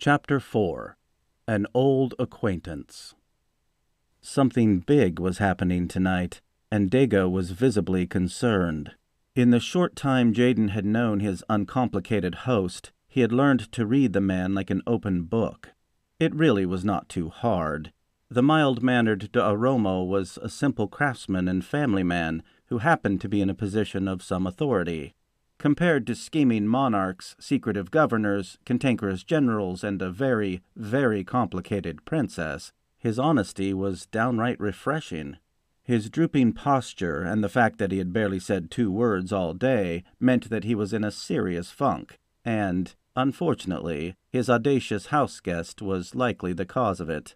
Chapter 4. An Old Acquaintance. Something big was happening tonight, and Dago was visibly concerned. In the short time Jayden had known his uncomplicated host, he had learned to read the man like an open book. It really was not too hard. The mild-mannered D'Aromo was a simple craftsman and family man who happened to be in a position of some authority. Compared to scheming monarchs, secretive governors, cantankerous generals, and a very, very complicated princess, his honesty was downright refreshing. His drooping posture and the fact that he had barely said 2 words all day meant that he was in a serious funk, and, unfortunately, his audacious house guest was likely the cause of it.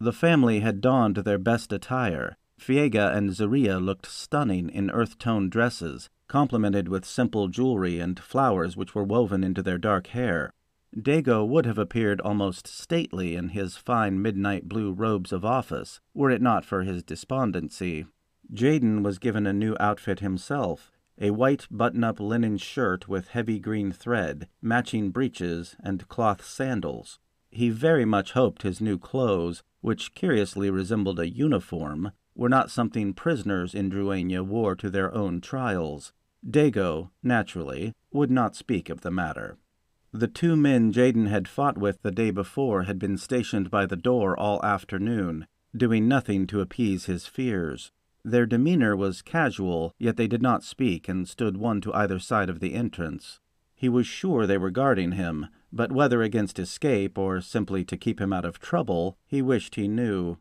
The family had donned their best attire. Fiega and Zaria looked stunning in earth-toned dresses, complemented with simple jewelry and flowers which were woven into their dark hair. Dago would have appeared almost stately in his fine midnight blue robes of office, were it not for his despondency. Jayden was given a new outfit himself, a white button-up linen shirt with heavy green thread, matching breeches, and cloth sandals. He very much hoped his new clothes, which curiously resembled a uniform, were not something prisoners in Druania wore to their own trials. Dago, naturally, would not speak of the matter. The 2 men Jayden had fought with the day before had been stationed by the door all afternoon, doing nothing to appease his fears. Their demeanor was casual, yet they did not speak and stood one to either side of the entrance. He was sure they were guarding him, but whether against escape or simply to keep him out of trouble, he wished he knew.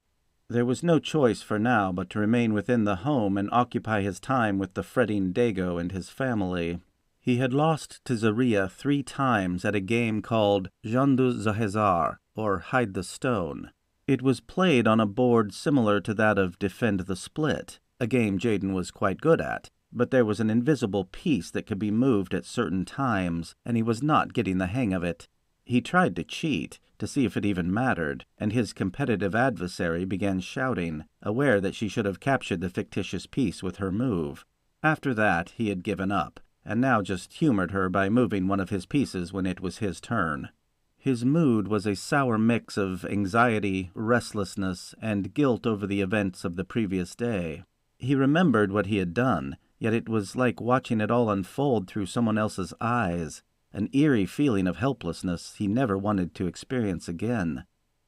There was no choice for now but to remain within the home and occupy his time with the fretting Dago and his family. He had lost to Zaria 3 times at a game called Jandu Zahezar, or Hide the Stone. It was played on a board similar to that of Defend the Split, a game Jayden was quite good at, but there was an invisible piece that could be moved at certain times, and he was not getting the hang of it. He tried to cheat, to see if it even mattered, and his competitive adversary began shouting, aware that she should have captured the fictitious piece with her move. After that, he had given up, and now just humored her by moving one of his pieces when it was his turn. His mood was a sour mix of anxiety, restlessness, and guilt over the events of the previous day. He remembered what he had done, yet it was like watching it all unfold through someone else's eyes, an eerie feeling of helplessness he never wanted to experience again.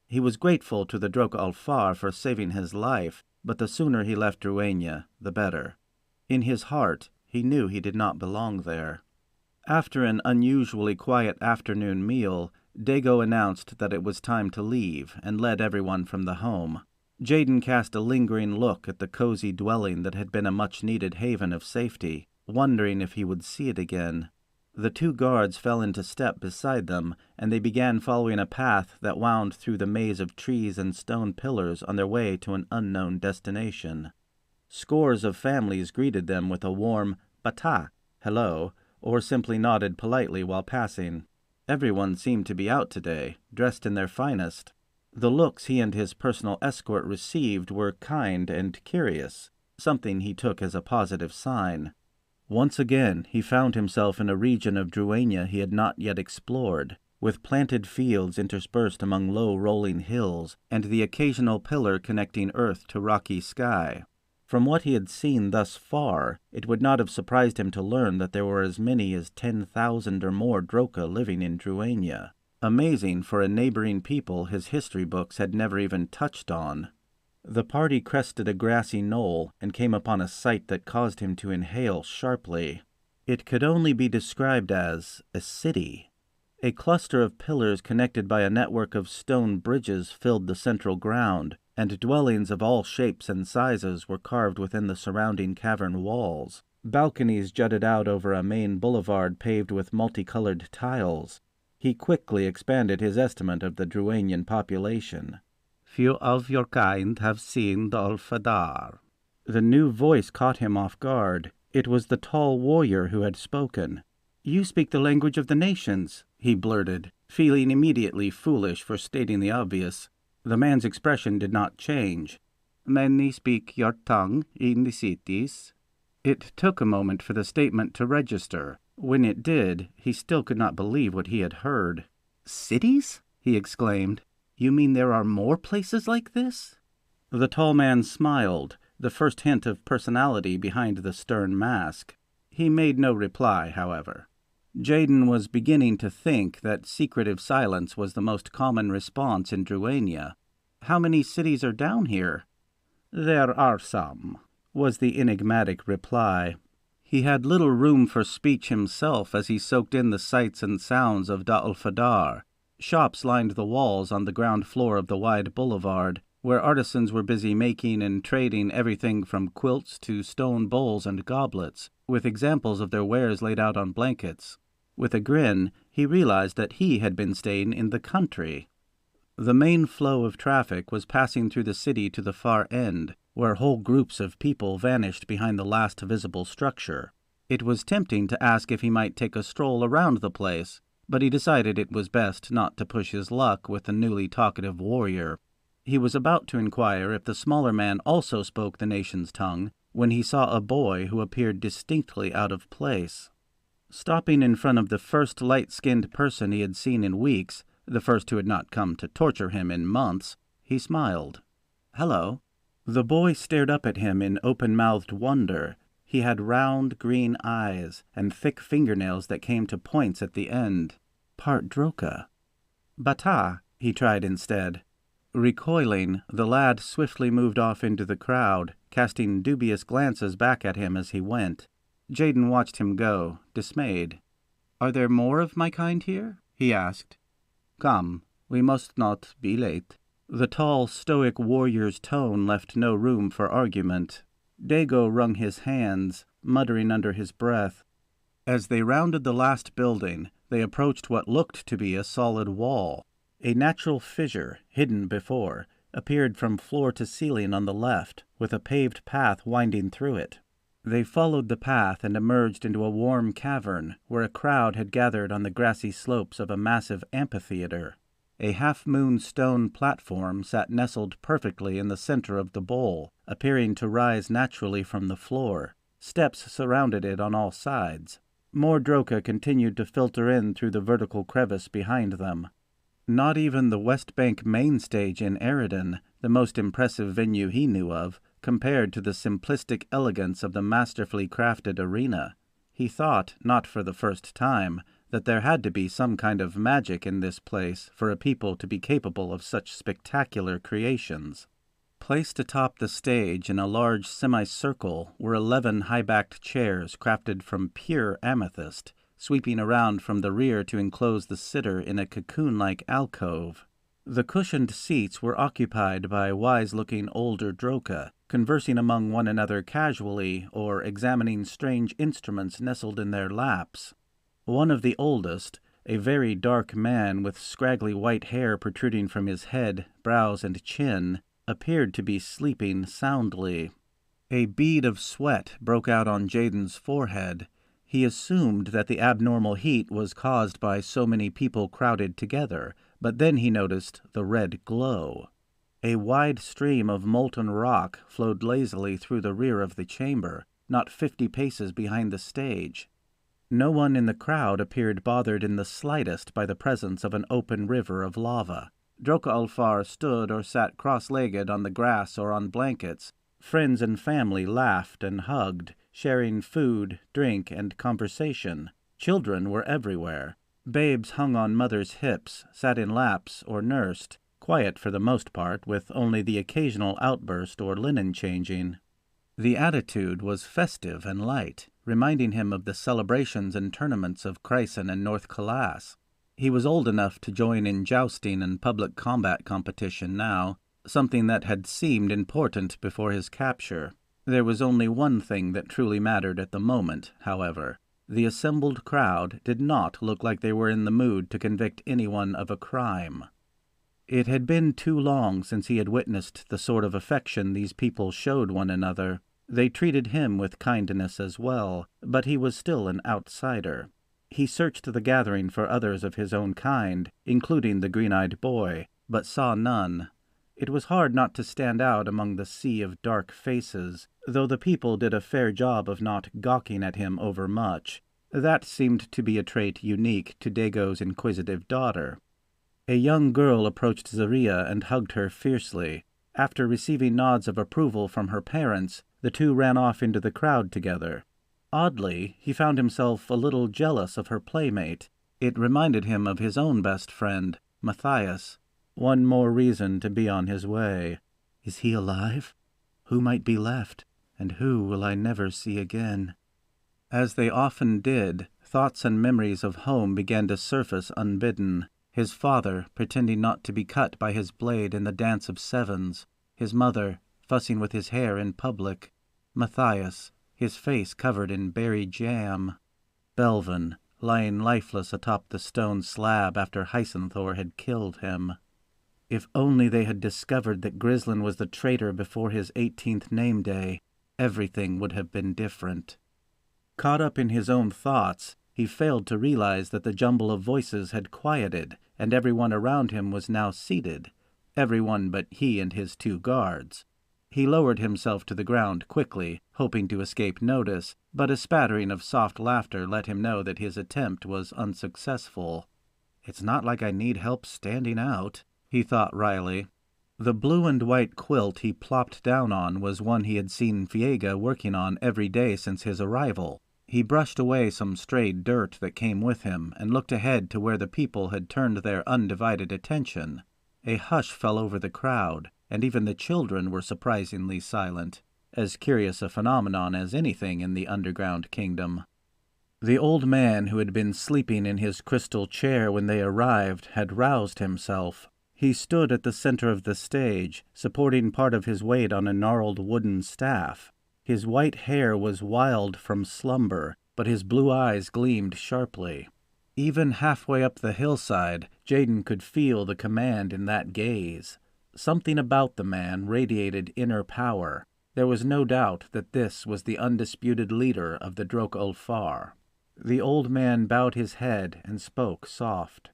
He was grateful to the Drok Alfar for saving his life, but the sooner he left Druania, the better. In his heart, he knew he did not belong there. After an unusually quiet afternoon meal, Dago announced that it was time to leave and led everyone from the home. Jayden cast a lingering look at the cozy dwelling that had been a much-needed haven of safety, wondering if he would see it again. The 2 guards fell into step beside them, and they began following a path that wound through the maze of trees and stone pillars on their way to an unknown destination. Scores of families greeted them with a warm "Bata," hello, or simply nodded politely while passing. Everyone seemed to be out today, dressed in their finest. The looks he and his personal escort received were kind and curious, something he took as a positive sign. Once again he found himself in a region of Druania he had not yet explored, with planted fields interspersed among low rolling hills and the occasional pillar connecting earth to rocky sky. From what he had seen thus far, it would not have surprised him to learn that there were as many as 10,000 or more Droka living in Druania. Amazing for a neighboring people his history books had never even touched on. The party crested a grassy knoll and came upon a sight that caused him to inhale sharply. It could only be described as a city. A cluster of pillars connected by a network of stone bridges filled the central ground, and dwellings of all shapes and sizes were carved within the surrounding cavern walls. Balconies jutted out over a main boulevard paved with multicolored tiles. He quickly expanded his estimate of the Druanian population. "Few of your kind have seen the Ulfadar." The new voice caught him off guard. It was the tall warrior who had spoken. "You speak the language of the nations," he blurted, feeling immediately foolish for stating the obvious. The man's expression did not change. "Many speak your tongue in the cities." It took a moment for the statement to register. When it did, he still could not believe what he had heard. "Cities?" he exclaimed. "You mean there are more places like this?" The tall man smiled, the first hint of personality behind the stern mask. He made no reply, however. Jayden was beginning to think that secretive silence was the most common response in Druania. "How many cities are down here?" "There are some," was the enigmatic reply. He had little room for speech himself as he soaked in the sights and sounds of Da'al-Fadar. Shops lined the walls on the ground floor of the wide boulevard, where artisans were busy making and trading everything from quilts to stone bowls and goblets, with examples of their wares laid out on blankets. With a grin, he realized that he had been staying in the country. The main flow of traffic was passing through the city to the far end, where whole groups of people vanished behind the last visible structure. It was tempting to ask if he might take a stroll around the place, but he decided it was best not to push his luck with the newly talkative warrior. He was about to inquire if the smaller man also spoke the nation's tongue when he saw a boy who appeared distinctly out of place. Stopping in front of the first light-skinned person he had seen in weeks, the first who had not come to torture him in months, he smiled. "Hello." The boy stared up at him in open-mouthed wonder. He had round, green eyes and thick fingernails that came to points at the end. Part Droka. "Bata," he tried instead. Recoiling, the lad swiftly moved off into the crowd, casting dubious glances back at him as he went. Jayden watched him go, dismayed. "Are there more of my kind here?" he asked. "Come, we must not be late." The tall, stoic warrior's tone left no room for argument. Dago wrung his hands, muttering under his breath. As they rounded the last building, they approached what looked to be a solid wall. A natural fissure, hidden before, appeared from floor to ceiling on the left, with a paved path winding through it. They followed the path and emerged into a warm cavern, where a crowd had gathered on the grassy slopes of a massive amphitheater. A half-moon stone platform sat nestled perfectly in the center of the bowl, appearing to rise naturally from the floor. Steps surrounded it on all sides. More Droka continued to filter in through the vertical crevice behind them. Not even the West Bank main stage in Eriden, the most impressive venue he knew of, compared to the simplistic elegance of the masterfully crafted arena. He thought, not for the first time, that there had to be some kind of magic in this place for a people to be capable of such spectacular creations. Placed atop the stage in a large semicircle were 11 high-backed chairs crafted from pure amethyst, sweeping around from the rear to enclose the sitter in a cocoon-like alcove. The cushioned seats were occupied by wise-looking older Droka, conversing among one another casually or examining strange instruments nestled in their laps. One of the oldest, a very dark man with scraggly white hair protruding from his head, brows, and chin, appeared to be sleeping soundly. A bead of sweat broke out on Jayden's forehead. He assumed that the abnormal heat was caused by so many people crowded together, but then he noticed the red glow. A wide stream of molten rock flowed lazily through the rear of the chamber, not 50 paces behind the stage. No one in the crowd appeared bothered in the slightest by the presence of an open river of lava. Droka Alfar stood or sat cross-legged on the grass or on blankets. Friends and family laughed and hugged, sharing food, drink, and conversation. Children were everywhere. Babes hung on mothers' hips, sat in laps, or nursed, quiet for the most part, with only the occasional outburst or linen changing. The attitude was festive and light, reminding him of the celebrations and tournaments of Crysin and North Kalas. He was old enough to join in jousting and public combat competition now, something that had seemed important before his capture. There was only one thing that truly mattered at the moment, however. The assembled crowd did not look like they were in the mood to convict anyone of a crime. It had been too long since he had witnessed the sort of affection these people showed one another. They treated him with kindness as well, but he was still an outsider. He searched the gathering for others of his own kind, including the green-eyed boy, but saw none. It was hard not to stand out among the sea of dark faces, though the people did a fair job of not gawking at him overmuch. That seemed to be a trait unique to Dago's inquisitive daughter. A young girl approached Zaria and hugged her fiercely. After receiving nods of approval from her parents, the two ran off into the crowd together. Oddly, he found himself a little jealous of her playmate. It reminded him of his own best friend, Matthias. One more reason to be on his way. Is he alive? Who might be left, and who will I never see again? As they often did, thoughts and memories of home began to surface unbidden. His father, pretending not to be cut by his blade in the dance of sevens. His mother, fussing with his hair in public. Matthias, his face covered in berry jam. Belvin, lying lifeless atop the stone slab after Hysenthor had killed him. If only they had discovered that Grizzland was the traitor before his 18th name day, everything would have been different. Caught up in his own thoughts, he failed to realize that the jumble of voices had quieted, and everyone around him was now seated, everyone but he and his two guards. He lowered himself to the ground quickly, hoping to escape notice, but a spattering of soft laughter let him know that his attempt was unsuccessful. "It's not like I need help standing out," he thought wryly. The blue and white quilt he plopped down on was one he had seen Viega working on every day since his arrival. He brushed away some strayed dirt that came with him and looked ahead to where the people had turned their undivided attention. A hush fell over the crowd, and even the children were surprisingly silent, as curious a phenomenon as anything in the underground kingdom. The old man who had been sleeping in his crystal chair when they arrived had roused himself. He stood at the center of the stage, supporting part of his weight on a gnarled wooden staff. His white hair was wild from slumber, but his blue eyes gleamed sharply. Even halfway up the hillside, Jayden could feel the command in that gaze. Something about the man radiated inner power. There was no doubt that this was the undisputed leader of the Drok Ulfar. The old man bowed his head and spoke soft.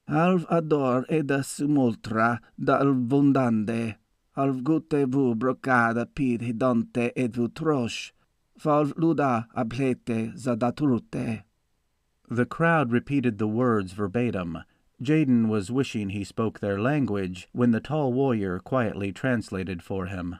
"Alv ador eda sumultra da alvundande. Alv gute vu brocada pid hidonte ed vu trosh. Falv luda ablete zadaturute." The crowd repeated the words verbatim. Jayden was wishing he spoke their language when the tall warrior quietly translated for him.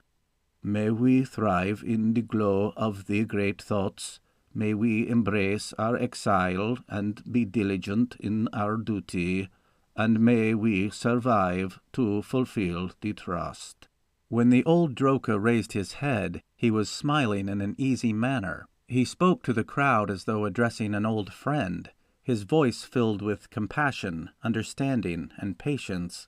"May we thrive in the glow of the great thoughts. May we embrace our exile and be diligent in our duty, and may we survive to fulfill the trust." When the old Droka raised his head, he was smiling in an easy manner. He spoke to the crowd as though addressing an old friend, his voice filled with compassion, understanding, and patience.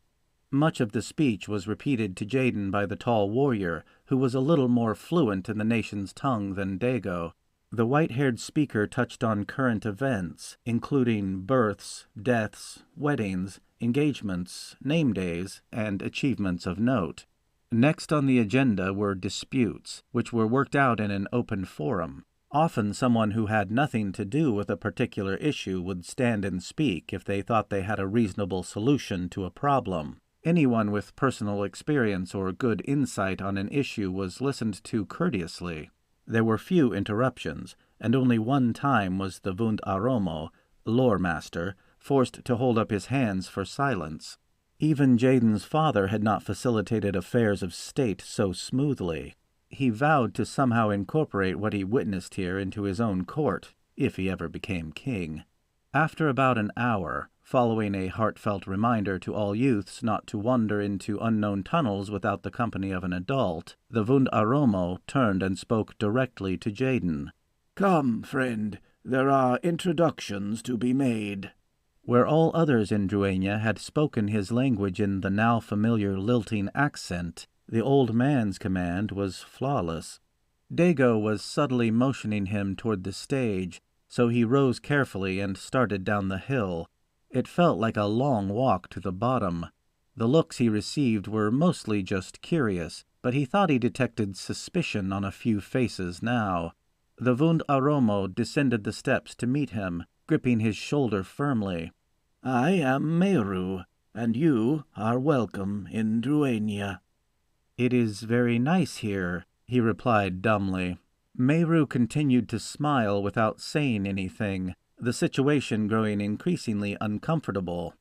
Much of the speech was repeated to Jayden by the tall warrior, who was a little more fluent in the nation's tongue than Dago. The white-haired speaker touched on current events, including births, deaths, weddings, engagements, name days, and achievements of note. Next on the agenda were disputes, which were worked out in an open forum. Often someone who had nothing to do with a particular issue would stand and speak if they thought they had a reasonable solution to a problem. Anyone with personal experience or good insight on an issue was listened to courteously. There were few interruptions, and only one time was the Vund Aromo, lore master, forced to hold up his hands for silence. Even Jayden's father had not facilitated affairs of state so smoothly. He vowed to somehow incorporate what he witnessed here into his own court, if he ever became king. After about an hour, following a heartfelt reminder to all youths not to wander into unknown tunnels without the company of an adult, the Vund Aromo turned and spoke directly to Jayden. "Come, friend, there are introductions to be made." Where all others in Druania had spoken his language in the now familiar lilting accent, the old man's command was flawless. Dago was subtly motioning him toward the stage, so he rose carefully and started down the hill. It felt like a long walk to the bottom. The looks he received were mostly just curious, but he thought he detected suspicion on a few faces now. The Vund Aromo descended the steps to meet him, gripping his shoulder firmly. "I am Meru, and you are welcome in Druania." "It is very nice here," he replied dumbly. Meru continued to smile without saying anything, the situation growing increasingly uncomfortable.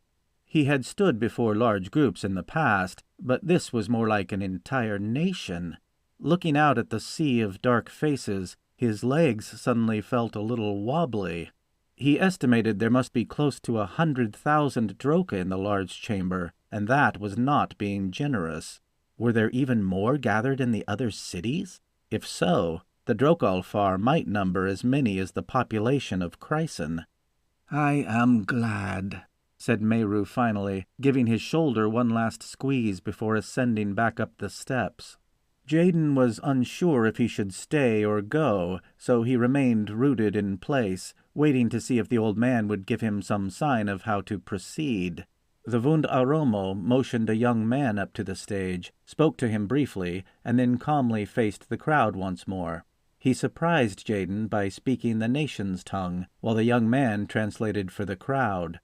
He had stood before large groups in the past, but this was more like an entire nation. Looking out at the sea of dark faces, his legs suddenly felt a little wobbly. He estimated there must be close to 100,000 Droka in the large chamber, and that was not being generous. Were there even more gathered in the other cities? If so, the Drokalfar might number as many as the population of Crysin. "I am glad," said Meru finally, giving his shoulder one last squeeze before ascending back up the steps. Jayden was unsure if he should stay or go, so he remained rooted in place, waiting to see if the old man would give him some sign of how to proceed. The Vund Aromo motioned a young man up to the stage, spoke to him briefly, and then calmly faced the crowd once more. He surprised Jayden by speaking the nation's tongue, while the young man translated for the crowd.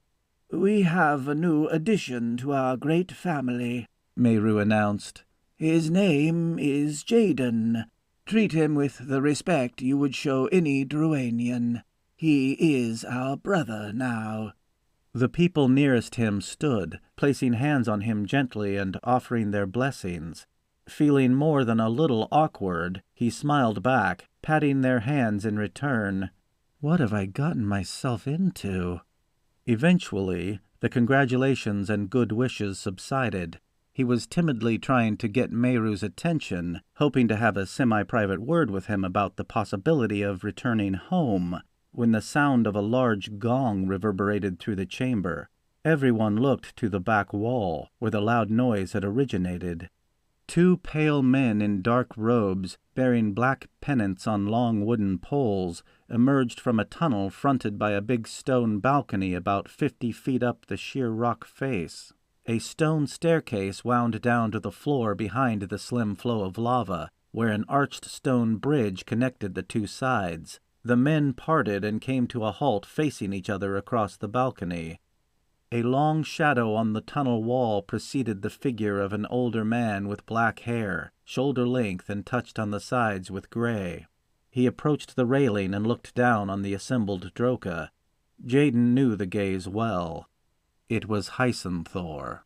"We have a new addition to our great family," Meru announced. "His name is Jayden. Treat him with the respect you would show any Druanian. He is our brother now." The people nearest him stood, placing hands on him gently and offering their blessings. Feeling more than a little awkward, he smiled back, patting their hands in return. What have I gotten myself into? Eventually, the congratulations and good wishes subsided. He was timidly trying to get Meru's attention, hoping to have a semi-private word with him about the possibility of returning home, when the sound of a large gong reverberated through the chamber. Everyone looked to the back wall, where the loud noise had originated. Two pale men in dark robes, bearing black pennants on long wooden poles, emerged from a tunnel fronted by a big stone balcony about 50 feet up the sheer rock face. A stone staircase wound down to the floor behind the slim flow of lava, where an arched stone bridge connected the two sides. The men parted and came to a halt facing each other across the balcony. A long shadow on the tunnel wall preceded the figure of an older man with black hair, shoulder-length and touched on the sides with gray. He approached the railing and looked down on the assembled Droka. Jayden knew the gaze well. It was Hysenthor.